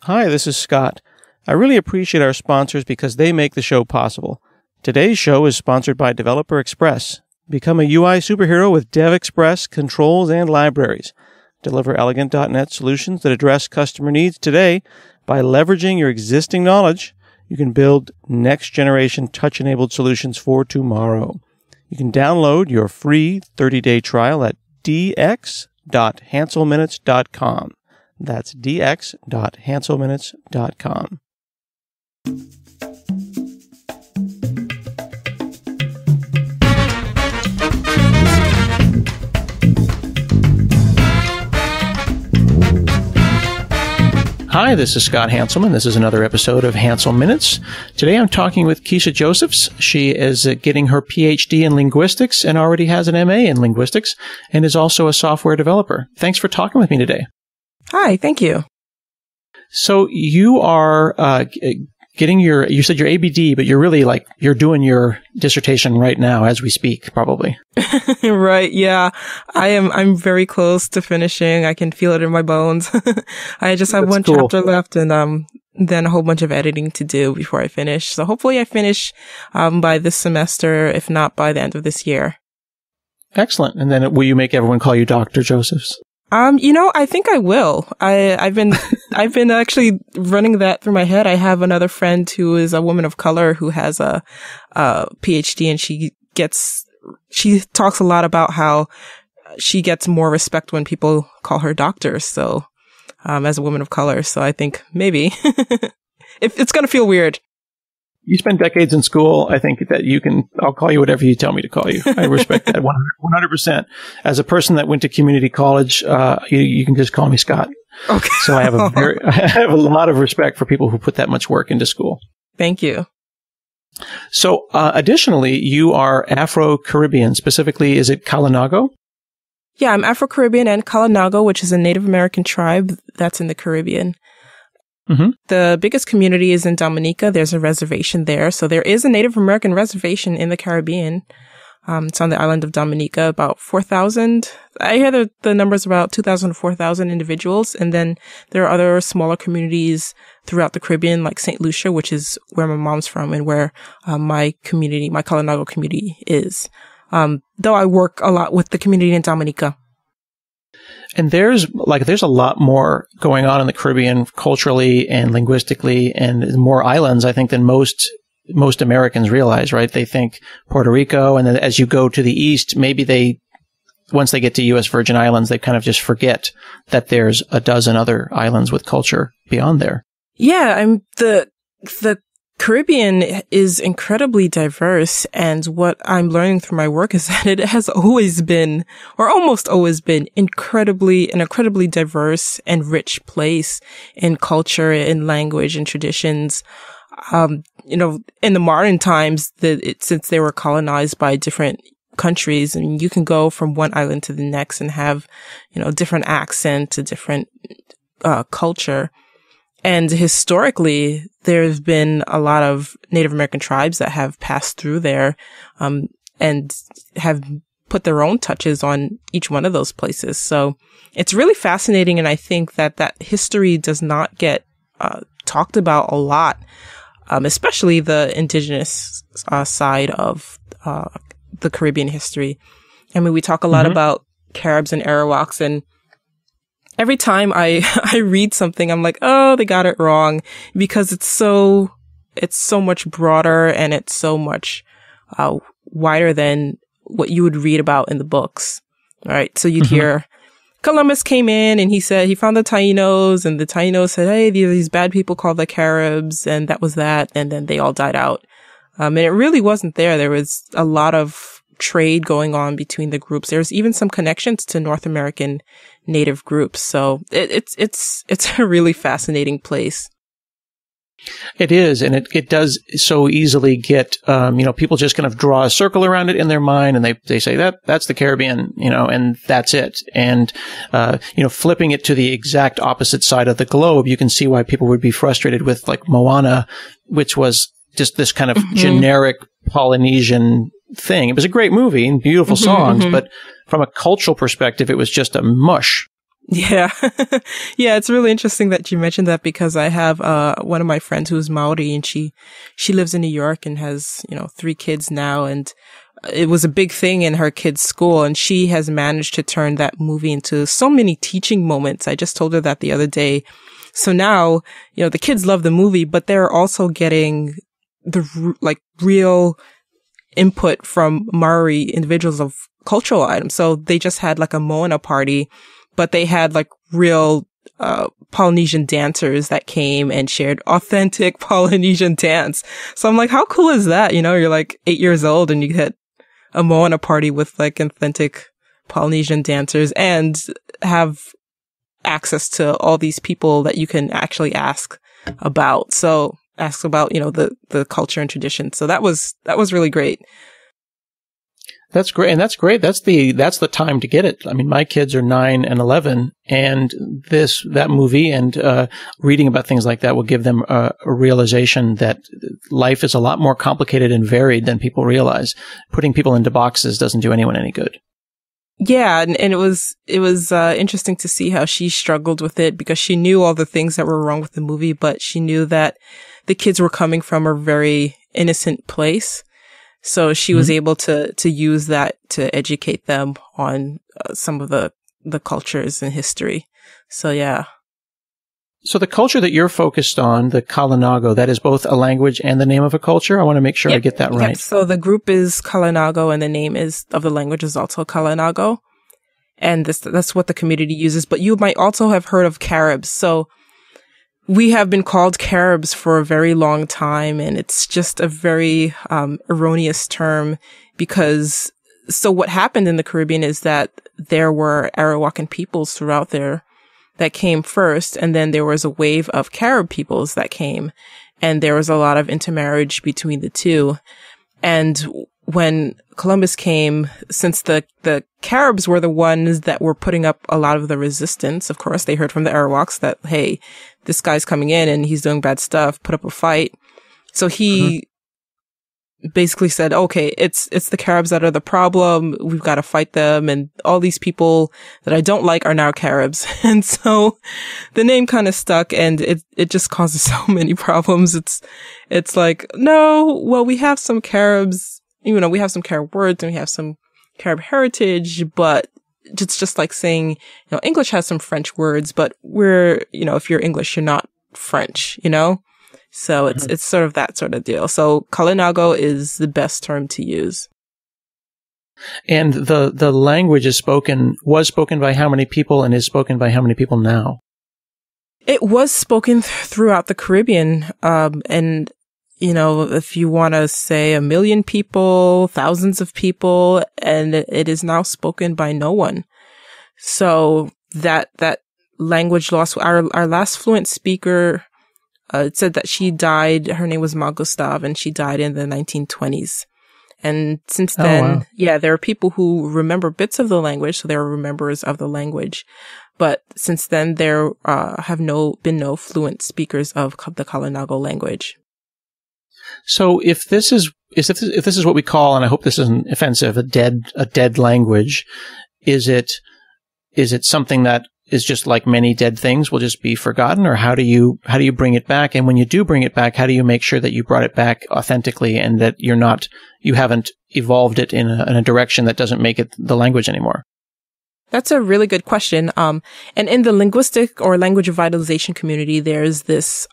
Hi, this is Scott. I really appreciate our sponsors because they make the show possible. Today's show is sponsored by Developer Express. Become a UI superhero with Dev Express controls and libraries. Deliver elegant .NET solutions that address customer needs today. By leveraging your existing knowledge, you can build next-generation touch-enabled solutions for tomorrow. You can download your free 30-day trial at dx.hanselminutes.com. That's dx.hanselminutes.com. Hi, this is Scott Hanselman. This is another episode of Hansel Minutes. Today I'm talking with Keisha Josephs. She is getting her PhD in linguistics and already has an MA in linguistics and is also a software developer. Thanks for talking with me today. Hi, thank you. So you are getting you said your ABD, but you're really you're doing your dissertation right now as we speak, probably. Right, yeah. I'm very close to finishing. I can feel it in my bones. I just have one chapter left and then a whole bunch of editing to do before I finish. So hopefully I finish by this semester, if not by the end of this year. Excellent. And then will you make everyone call you Dr. Josephs? I think I will. I've been actually running that through my head. I have another friend who is a woman of color who has a PhD, and she talks a lot about how she gets more respect when people call her doctor. So, as a woman of color. So I think maybe if it's going to feel weird. You spent decades in school. I think that I'll call you whatever you tell me to call you. I respect that 100%. As a person that went to community college, you can just call me Scott. Okay. So I have a lot of respect for people who put that much work into school. Thank you. So, additionally, you are Afro-Caribbean. Specifically, is it Kalinago? Yeah, I'm Afro-Caribbean and Kalinago, which is a Native American tribe that's in the Caribbean. Mm-hmm. The biggest community is in Dominica. There's a reservation there. So there is a Native American reservation in the Caribbean. It's on the island of Dominica, about 4,000. I hear the numbers about 2,000 to 4,000 individuals. And then there are other smaller communities throughout the Caribbean, like St. Lucia, which is where my mom's from and where my Kalinago community is. Though I work a lot with the community in Dominica. And there's a lot more going on in the Caribbean culturally and linguistically, and more islands, I think, than most Americans realize, right? They think Puerto Rico, and then as you go to the east, maybe once they get to U.S. Virgin Islands, they kind of just forget that there's a dozen other islands with culture beyond there. Yeah, the Caribbean is incredibly diverse, and what I'm learning through my work is that it has always been, or almost always been, an incredibly diverse and rich place in culture, in language, and traditions. In the modern times, since they were colonized by different countries, and you can go from one island to the next and have, different accent, a different culture. And historically, there's been a lot of Native American tribes that have passed through there, and have put their own touches on each one of those places. So it's really fascinating. And I think that history does not get, talked about a lot, especially the Indigenous, side of, the Caribbean history. I mean, we talk a lot about Caribs and Arawaks, and every time I read something, I'm like, oh, they got it wrong, because it's so much broader and it's so much wider than what you would read about in the books. All right. So you'd hear Columbus came in and he said he found the Tainos, and the Tainos said, hey, these bad people called the Caribs, and that was that. And then they all died out. And it really wasn't there. There was a lot of trade going on between the groups. There's even some connections to North American native groups. So it's a really fascinating place. It is, and it does so easily get, people just kind of draw a circle around it in their mind, and they say that's the Caribbean, and that's it. And, flipping it to the exact opposite side of the globe, you can see why people would be frustrated with Moana, which was just this kind of generic Polynesian thing. It was a great movie and beautiful songs, but from a cultural perspective, it was just a mush. Yeah. Yeah, it's really interesting that you mentioned that because I have one of my friends who's Maori, and she lives in New York and has, 3 kids now, and it was a big thing in her kids' school, and she has managed to turn that movie into so many teaching moments. I just told her that the other day. So now, the kids love the movie, but they're also getting the real input from Maori individuals of cultural items. So they just had like a Moana party, but they had like real Polynesian dancers that came and shared authentic Polynesian dance. So I'm like, how cool is that? You're like 8 years old and you get a Moana party with like authentic Polynesian dancers and have access to all these people that you can actually ask about. So ask about, the culture and tradition. So that was really great. That's great. And that's great. That's the time to get it. I mean, my kids are 9 and 11, and that movie and reading about things like that will give them a realization that life is a lot more complicated and varied than people realize. Putting people into boxes doesn't do anyone any good. Yeah, and it was interesting to see how she struggled with it because she knew all the things that were wrong with the movie, but she knew that the kids were coming from a very innocent place. So she was able to use that to educate them on some of the cultures and history. So yeah. So the culture that you're focused on, the Kalinago, that is both a language and the name of a culture? I want to make sure I get that right. Yep. So the group is Kalinago and the name of the language is also Kalinago. And that's what the community uses. But you might also have heard of Caribs. So we have been called Caribs for a very long time, and it's just a very erroneous term because so what happened in the Caribbean is that there were Arawakan peoples throughout there that came first, and then there was a wave of Carib peoples that came, and there was a lot of intermarriage between the two. And when Columbus came, since the Caribs were the ones that were putting up a lot of the resistance, of course, they heard from the Arawaks that, hey, this guy's coming in and he's doing bad stuff, put up a fight. So he basically said, okay, it's the Caribs that are the problem. We've got to fight them. And all these people that I don't like are now Caribs. And so the name kind of stuck and it just causes so many problems. It's like, no, well, we have some Caribs, we have some Carib words and we have some Carib heritage, but it's just like saying, English has some French words, but we're, if you're English, you're not French, So it's sort of that sort of deal. So Kalinago is the best term to use. And the language was spoken by how many people and is spoken by how many people now? It was spoken throughout the Caribbean. And, if you want to say 1 million people, thousands of people, and it is now spoken by no one. So that language lost. Our last fluent speaker, it said that she died. Her name was Ma Gustav, and she died in the 1920s. And since then, there are people who remember bits of the language, so there are rememberers of the language. But since then, there have been no fluent speakers of the Kalinago language. So if this is what we call, and I hope this isn't offensive, a dead language, is it something that is just like many dead things will just be forgotten, or how do you bring it back? And when you do bring it back, how do you make sure that you brought it back authentically and that you haven't evolved it in a direction that doesn't make it the language anymore? That's a really good question. And in the linguistic or language revitalization community, there's this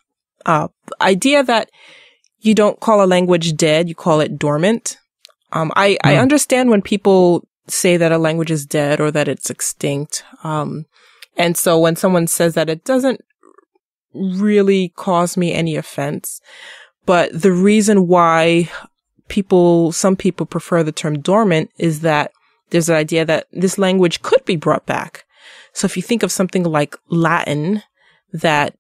idea that you don't call a language dead, you call it dormant. I understand when people say that a language is dead or that it's extinct. And so when someone says that, it doesn't really cause me any offense. But the reason why some people prefer the term dormant is that there's an idea that this language could be brought back. So if you think of something like Latin that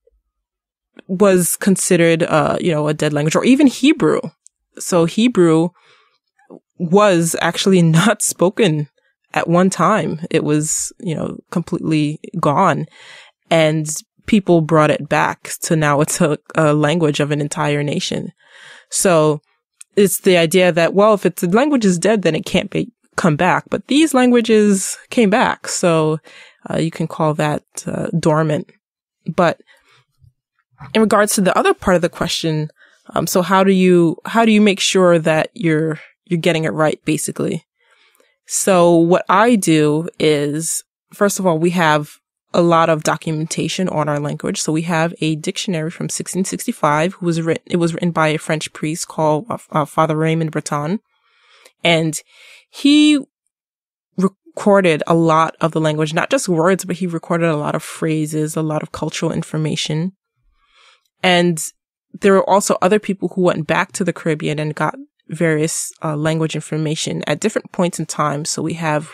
was considered, a dead language, or even Hebrew. So Hebrew was actually not spoken at one time. It was, completely gone, and people brought it back. So now it's a language of an entire nation. So it's the idea that, well, if the language is dead, then it can't come back. But these languages came back. So, you can call that dormant. But in regards to the other part of the question, so how do you make sure that you're getting it right, basically? So what I do is, first of all, we have a lot of documentation on our language. So we have a dictionary from 1665. It was written by a French priest called Father Raymond Breton, and he recorded a lot of the language, not just words, but he recorded a lot of phrases, a lot of cultural information. And there were also other people who went back to the Caribbean and got various language information at different points in time. So we have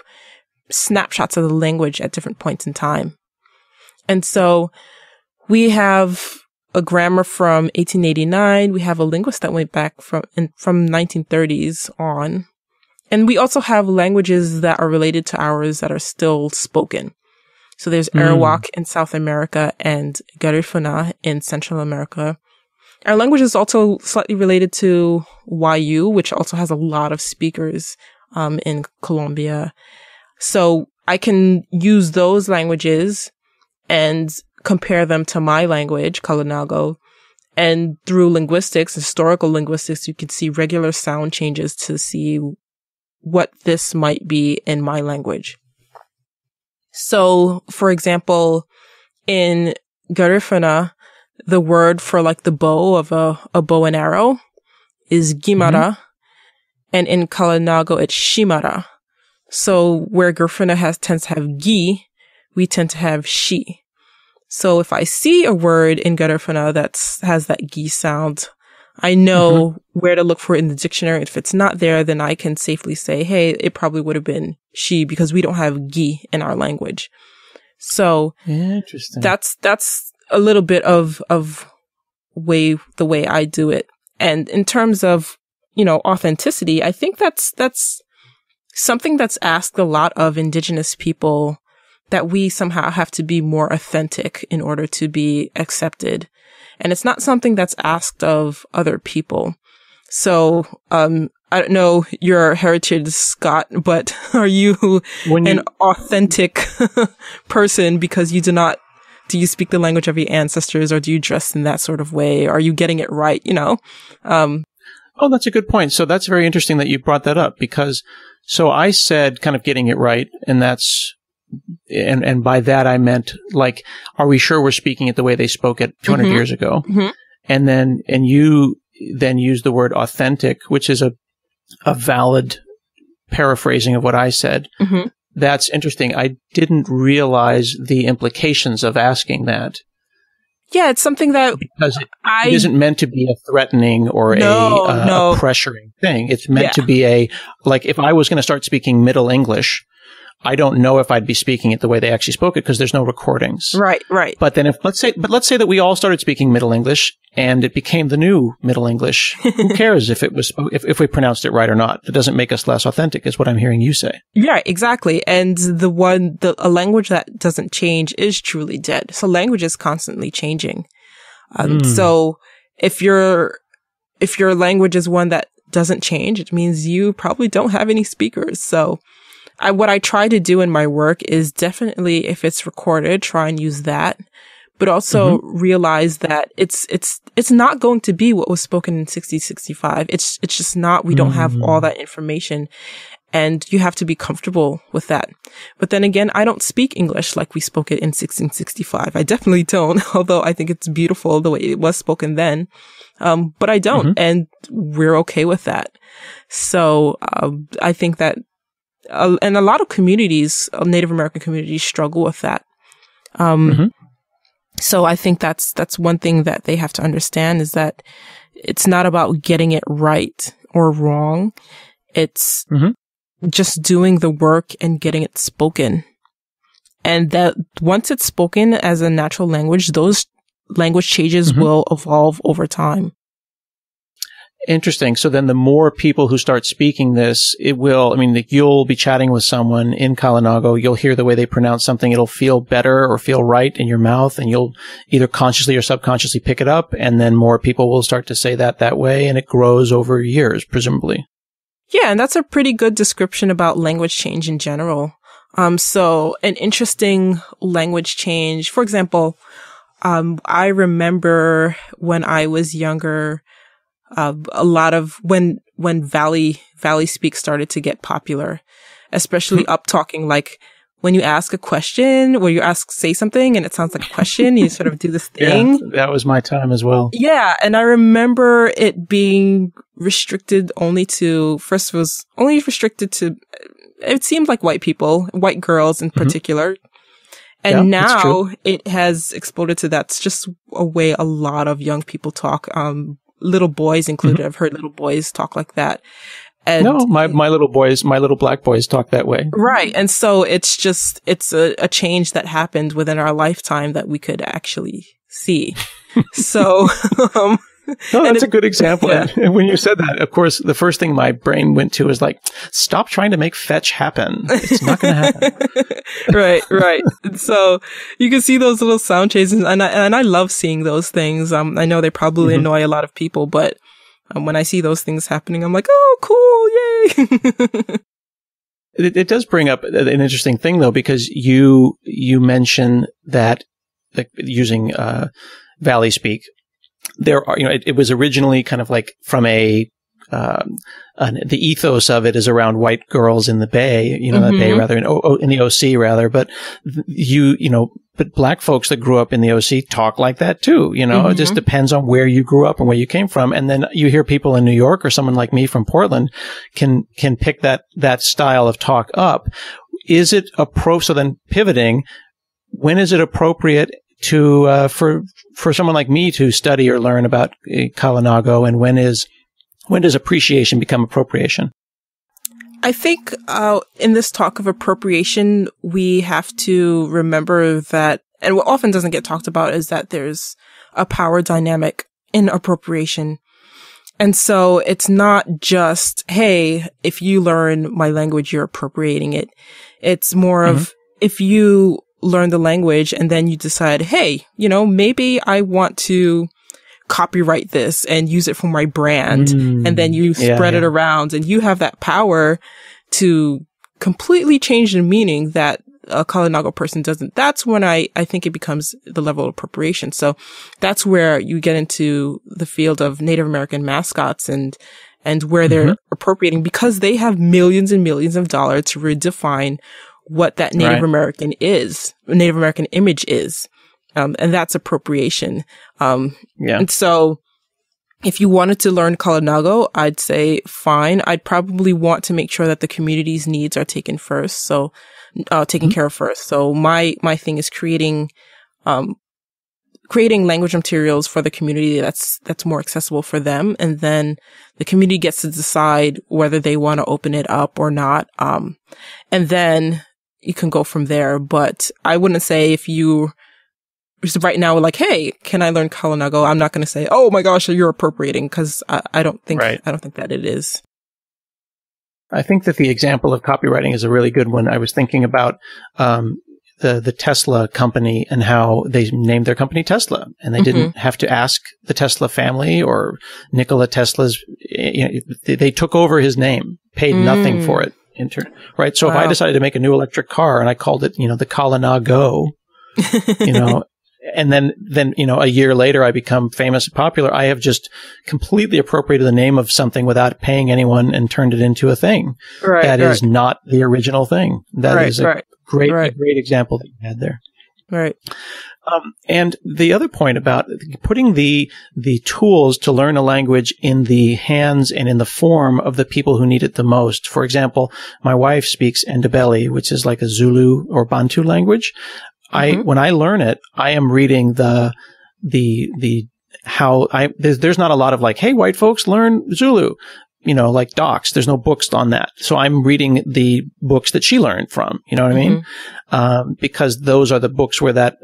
snapshots of the language at different points in time. And so we have a grammar from 1889. We have a linguist that went back from 1930s on. And we also have languages that are related to ours that are still spoken. So there's Arawak in South America and Garifuna in Central America. Our language is also slightly related to Wayu, which also has a lot of speakers in Colombia. So I can use those languages and compare them to my language, Kalinago. And through linguistics, historical linguistics, you can see regular sound changes to see what this might be in my language. So, for example, in Garifuna, the word for like the bow of a bow and arrow is gimara. And in Kalinago, it's shimara. So where Garifuna tends to have gi, we tend to have shi. So if I see a word in Garifuna that has that gi sound, I know where to look for it in the dictionary. If it's not there, then I can safely say, hey, it probably would have been she, because we don't have gi in our language. So interesting. That's a little bit of the way I do it. And in terms of, authenticity, I think that's something that's asked a lot of Indigenous people, that we somehow have to be more authentic in order to be accepted. And it's not something that's asked of other people. So, I don't know your heritage, Scott, but are you an authentic person because you do you speak the language of your ancestors, or do you dress in that sort of way? Are you getting it right? Oh, that's a good point. So that's very interesting that you brought that up, because so I said kind of getting it right, and and by that I meant, like, are we sure we're speaking it the way they spoke it 200 years ago? And you then use the word authentic, which is a valid paraphrasing of what I said. That's interesting. I didn't realize the implications of asking that. Yeah, it's something that because it isn't meant to be a threatening or a pressuring thing. It's meant to be like if I was going to start speaking Middle English, I don't know if I'd be speaking it the way they actually spoke it because there's no recordings. Right. But then let's say that we all started speaking Middle English and it became the new Middle English. Who cares if it was if we pronounced it right or not? It doesn't make us less authentic, is what I'm hearing you say. Yeah, exactly. And a language that doesn't change is truly dead. So language is constantly changing. So if your language is one that doesn't change, it means you probably don't have any speakers. So what I try to do in my work is definitely, if it's recorded, try and use that, but also realize that it's not going to be what was spoken in 1665. It's just not. We don't have all that information, and you have to be comfortable with that. But then again, I don't speak English like we spoke it in 1665. I definitely don't, although I think it's beautiful the way it was spoken then. But I don't, and we're okay with that. So I think that. And a lot of communities, Native American communities, struggle with that. So I think that's one thing that they have to understand, is that it's not about getting it right or wrong. It's just doing the work and getting it spoken. And that once it's spoken as a natural language, those language changes will evolve over time. Interesting. So then the more people who start speaking this, you'll be chatting with someone in Kalinago, you'll hear the way they pronounce something, it'll feel better or feel right in your mouth, and you'll either consciously or subconsciously pick it up, and then more people will start to say that way, and it grows over years, presumably. Yeah, and that's a pretty good description about language change in general. So an interesting language change, for example, I remember when I was younger, a lot of when Valley Speak started to get popular, especially up talking, like when you ask a question, where you say something and it sounds like a question, you sort of do this thing. Yeah, that was my time as well. Yeah. And I remember it being restricted only to, first it was only restricted to, it seemed like white people, white girls in particular. And now it has exploded to that's just a way a lot of young people talk. Little boys included. I've heard little boys talk like that. And no, my little black boys talk that way. Right. And so it's a change that happened within our lifetime that we could actually see. So, no, that's a good example. Yeah. And when you said that, of course, the first thing my brain went to was like, stop trying to make fetch happen. It's not going to happen. Right. And so you can see those little sound changes, and I love seeing those things. I know they probably annoy a lot of people, but when I see those things happening, I'm like, oh, cool, yay. It does bring up an interesting thing, though, because you mention that using Valley Speak, there are, it was originally kind of like from the ethos of it is around white girls in the Bay, the Bay rather, in the OC rather, but but black folks that grew up in the OC talk like that too, it just depends on where you grew up and where you came from. And then you hear people in New York or someone like me from Portland can pick that style of talk up. Is it so then pivoting, when is it appropriate to, for someone like me to study or learn about Kalinago, and when does appreciation become appropriation? I think, in this talk of appropriation, we have to remember that, and what often doesn't get talked about is that there's a power dynamic in appropriation. And so it's not just, hey, if you learn my language, you're appropriating it. It's more of, if you learn the language and then you decide, hey, maybe I want to copyright this and use it for my brand. And then you spread it around, and you have that power to completely change the meaning that a Kalinago person doesn't. That's when I think it becomes the level of appropriation. So that's where you get into the field of Native American mascots and where they're appropriating, because they have millions and millions of dollars to redefine what that Native American image is. And that's appropriation. And so if you wanted to learn Kalinago, I'd say fine. I'd probably want to make sure that the community's needs are taken first. So, taken care of first. So my thing is creating language materials for the community that's more accessible for them. And then the community gets to decide whether they want to open it up or not. And then you can go from there. But I wouldn't say if you right now like, hey, can I learn Kalinago? I'm not going to say, oh my gosh, you're appropriating, because I don't think that it is. I think that the example of copywriting is a really good one. I was thinking about the Tesla company and how they named their company Tesla, and they didn't have to ask the Tesla family or Nikola Tesla's. They took over his name, paid nothing for it. Right. So if I decided to make a new electric car and I called it, the Kalinago, and then, a year later I become famous and popular, I have just completely appropriated the name of something without paying anyone and turned it into a thing. That is not the original thing. That is a great example that you had there. Right. And the other point about putting the tools to learn a language in the hands and in the form of the people who need it the most. For example, my wife speaks Ndebele, which is like a Zulu or Bantu language. When I learn it, I am reading there's not a lot of like, hey, white folks, learn Zulu, like docs. There's no books on that. So I'm reading the books that she learned from, you know what I mean? Because those are the books where that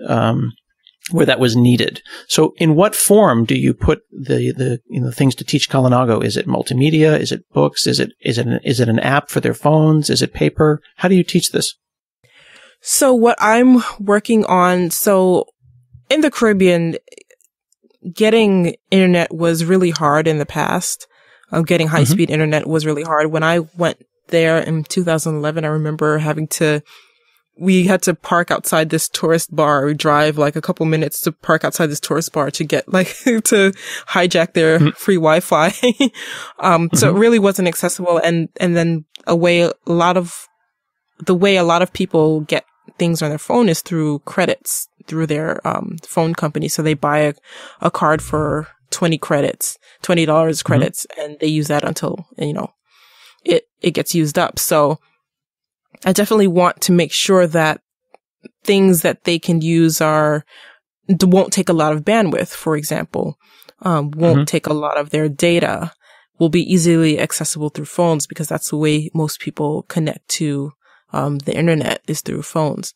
was needed. So in what form do you put the things to teach Kalinago? Is it multimedia? Is it books? Is it an app for their phones? Is it paper? How do you teach this? So what I'm working on, in the Caribbean, getting internet was really hard in the past. Getting high-speed internet was really hard. When I went there in 2011, I remember having to we had to park outside this tourist bar. We drive like a couple minutes to park outside this tourist bar to get like to hijack their free Wi-Fi. So it really wasn't accessible. And then the way a lot of people get things on their phone is through credits through their phone company. So they buy a card for $20 credits, and they use that until, it gets used up. So I definitely want to make sure that things that they can use won't take a lot of bandwidth, for example, won't take a lot of their data, will be easily accessible through phones, because that's the way most people connect to the internet is through phones.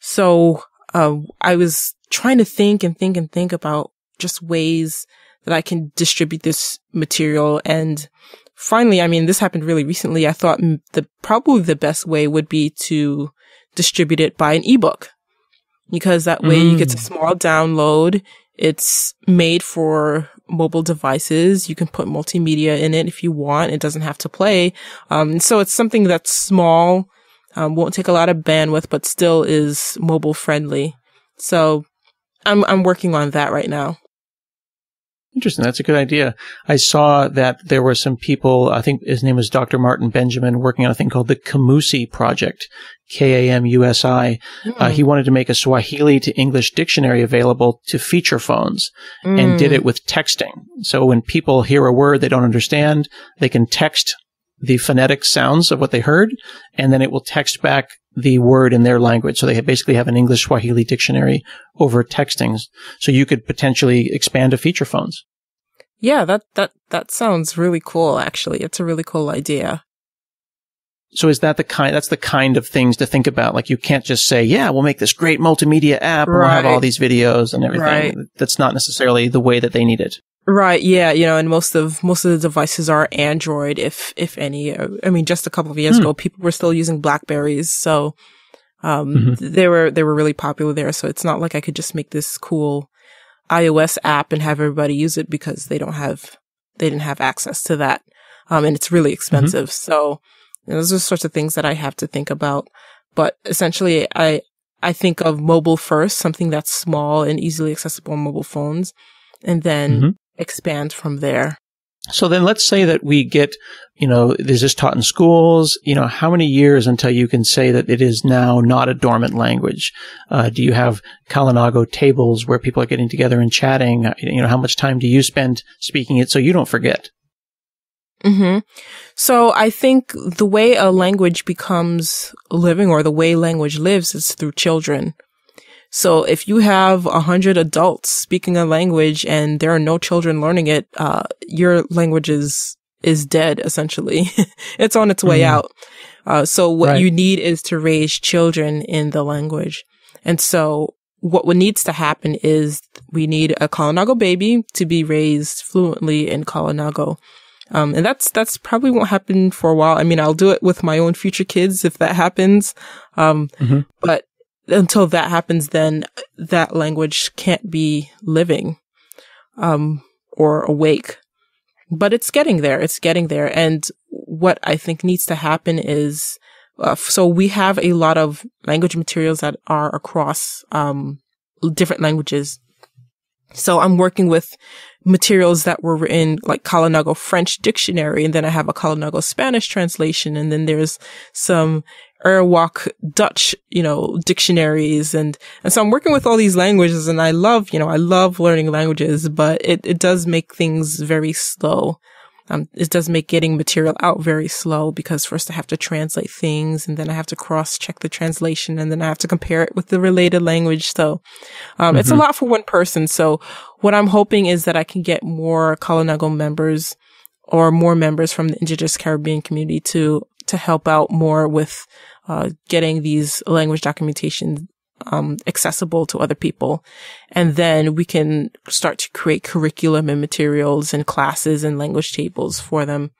So I was trying to think about just ways that I can distribute this material. And finally, I mean, this happened really recently. I thought probably the best way would be to distribute it by an ebook, because that way you get a small download. It's made for mobile devices. You can put multimedia in it if you want. It doesn't have to play. So it's something that's small, won't take a lot of bandwidth, but still is mobile friendly. So I'm working on that right now. Interesting. That's a good idea. I saw that there were some people, I think his name was Dr. Martin Benjamin, working on a thing called the Kamusi Project, Kamusi. He wanted to make a Swahili to English dictionary available to feature phones and did it with texting. So when people hear a word they don't understand, they can text the phonetic sounds of what they heard, and then it will text back the word in their language. So they basically have an English Swahili dictionary over texting. So you could potentially expand to feature phones. Yeah, that sounds really cool, actually. It's a really cool idea. So is that that's the kind of things to think about? Like, you can't just say, yeah, we'll make this great multimedia app and we'll have all these videos and everything. Right. That's not necessarily the way that they need it. Right. Yeah. And most of the devices are Android, if any. I mean, just a couple of years ago, people were still using Blackberries. So, they were really popular there. So it's not like I could just make this cool iOS app and have everybody use it, because they didn't have access to that. And it's really expensive. So those are sorts of things that I have to think about. But essentially, I think of mobile first, something that's small and easily accessible on mobile phones, and then expand from there. So then let's say that we get, there's this taught in schools, how many years until you can say that it is now not a dormant language? Do you have Kalinago tables where people are getting together and chatting? How much time do you spend speaking it so you don't forget? So I think the way a language becomes living, or the way language lives, is through children. So if you have 100 adults speaking a language and there are no children learning it, your language is dead, essentially. It's on its way out. So what you need is to raise children in the language. And so what needs to happen is we need a Kalinago baby to be raised fluently in Kalinago. And that's probably won't happen for a while. I mean, I'll do it with my own future kids if that happens. But until that happens, then that language can't be living, or awake. But it's getting there. And what I think needs to happen is, so we have a lot of language materials that are across, different languages. So I'm working with materials that were written like Kalinago French dictionary, and then I have a Kalinago Spanish translation, and then there's some Arawak Dutch, dictionaries, and so I'm working with all these languages, and I love learning languages, but it does make things very slow. It does make getting material out very slow, because first I have to translate things, and then I have to cross-check the translation, and then I have to compare it with the related language. So, it's a lot for one person. So what I'm hoping is that I can get more Kalinago members, or more members from the Indigenous Caribbean community to help out more with, getting these language documentation accessible to other people. And then we can start to create curriculum and materials and classes and language tables for them.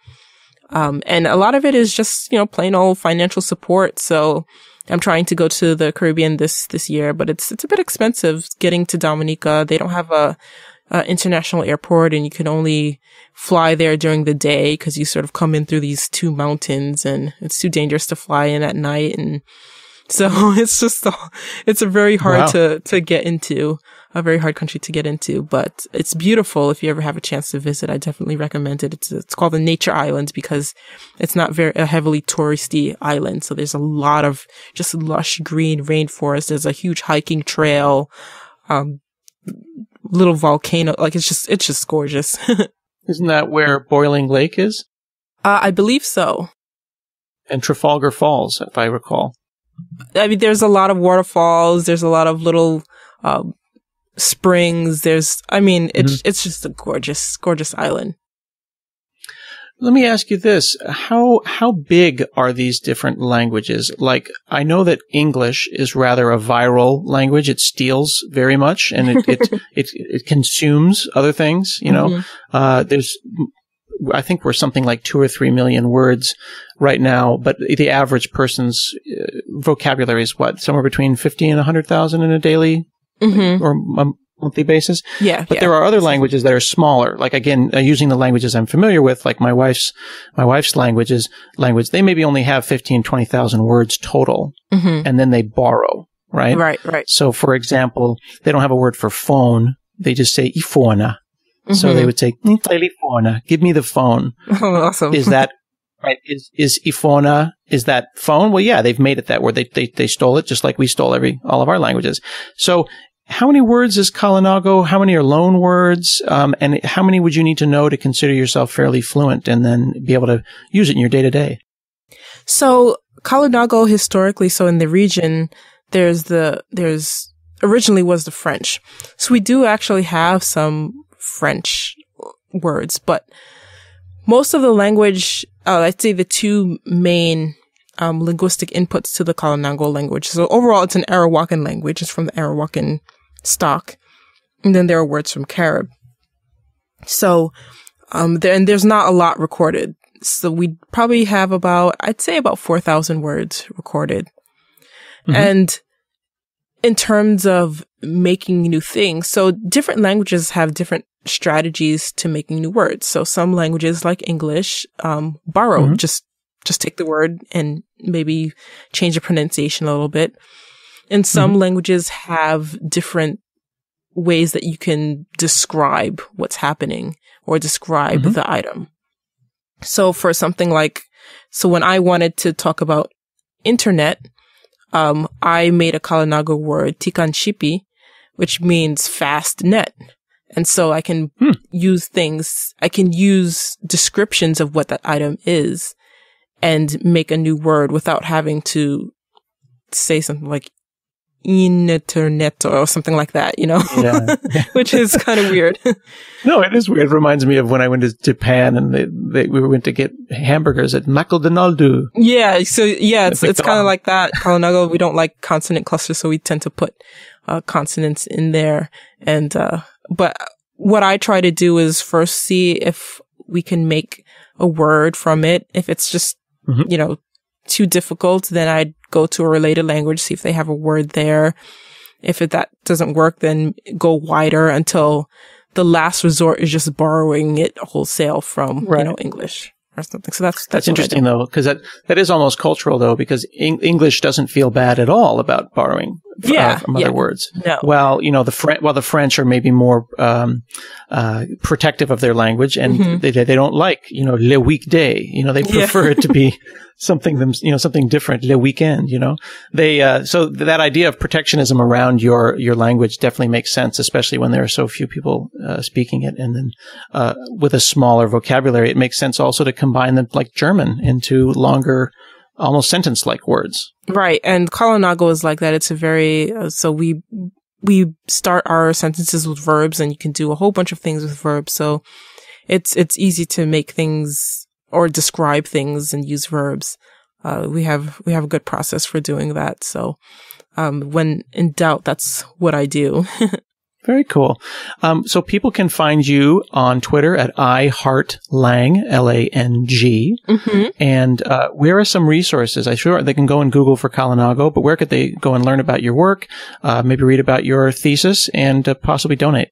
And a lot of it is just, plain old financial support. So I'm trying to go to the Caribbean this year, but it's a bit expensive getting to Dominica. They don't have a international airport, and you can only fly there during the day, because you sort of come in through these two mountains, and it's too dangerous to fly in at night. And So it's a very hard to get into, a very hard country to get into, but it's beautiful. If you ever have a chance to visit, I definitely recommend it. It's called the Nature Island because it's not a heavily touristy island. So there's a lot of just lush green rainforest. There's a huge hiking trail, little volcano. Like it's just gorgeous. Isn't that where Boiling Lake is? I believe so. And Trafalgar Falls, if I recall. I mean, there's a lot of waterfalls. There's a lot of little, springs. It's just a gorgeous, gorgeous island. Let me ask you this. How big are these different languages? Like, I know that English is rather a viral language. It steals very much and it consumes other things, you know. I think we're something like 2 or 3 million words right now, but the average person's vocabulary is what? Somewhere between 50 and 100,000 in a daily or monthly basis. Yeah. But there are other languages that are smaller. Like, again, using the languages I'm familiar with, like my wife's language, they maybe only have 15, 20,000 words total. And then they borrow, right? Right. So, for example, they don't have a word for phone. They just say ifona. So they would say, "Telefona, give me the phone." Oh, awesome. Is that right? Is ifona, is that phone? Well, yeah, they've made it that word. They stole it just like we stole all of our languages. So how many words is Kalinago? How many are loan words? And how many would you need to know to consider yourself fairly fluent and then be able to use it in your day to day? So Kalinago historically, so in the region, there's originally was the French. So we do actually have some French words, but most of the language, I'd say the two main linguistic inputs to the Kalinago language. So overall, it's an Arawakan language. It's from the Arawakan stock. And then there are words from Carib. So, there's not a lot recorded. So we probably have I'd say about 4,000 words recorded. And in terms of making new things, so different languages have different strategies to making new words. So some languages like English, borrow, just take the word and maybe change the pronunciation a little bit. And some languages have different ways that you can describe what's happening or describe the item. So for something so when I wanted to talk about internet, I made a Kalinago word, tikanshipi, which means fast net. And so I can use descriptions of what that item is and make a new word without having to say something like internet or something like that, you know, which is kind of weird. No, it is weird. It reminds me of when I went to Japan and we went to get hamburgers at McDonald's. Yeah. So it's kind of like that. Kalinago, we don't like consonant clusters, so we tend to put consonants in there. And, but what I try to do is first see if we can make a word from it. If it's just, you know, too difficult, then I'd go to a related language, see if they have a word there. If that doesn't work, then go wider until the last resort is just borrowing it wholesale from, English or something. So that's interesting though, because that is almost cultural though, because English doesn't feel bad at all about borrowing from other words. No. While, you know, the French are maybe more, protective of their language and they don't like, you know, le weekday, you know, they prefer it to be something different, le weekend, you know, so that idea of protectionism around your language definitely makes sense, especially when there are so few people, speaking it. And then, with a smaller vocabulary, it makes sense also to combine them like German into longer, almost sentence-like words. Right. And Kalinago is like that. It's a very, so we start our sentences with verbs and you can do a whole bunch of things with verbs. So it's easy to make things or describe things and use verbs. We have a good process for doing that. So, when in doubt, that's what I do. Very cool. So people can find you on Twitter at iHeartLang, L-A-N-G. And where are some resources? I'm sure they can go and Google for Kalinago, but where could they go and learn about your work, maybe read about your thesis, and possibly donate?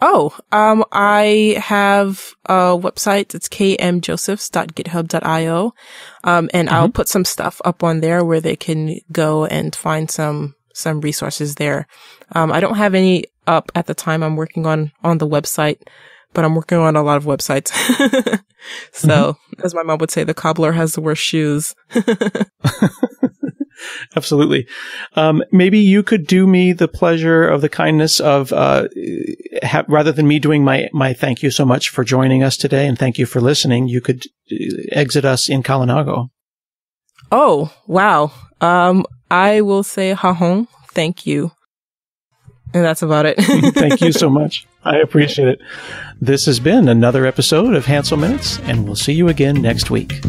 I have a website. It's kmjosephs.github.io. And I'll put some stuff up on there where they can go and find some resources there. I don't have any up at the time I'm working on the website, but I'm working on a lot of websites. So, as my mom would say, the cobbler has the worst shoes. Absolutely. Maybe you could do me the pleasure of the kindness of, rather than me doing my thank you so much for joining us today and thank you for listening, you could exit us in Kalinago. Oh, wow. I will say hahong, thank you. And that's about it. Thank you so much. I appreciate it. This has been another episode of Hansel Minutes, and we'll see you again next week.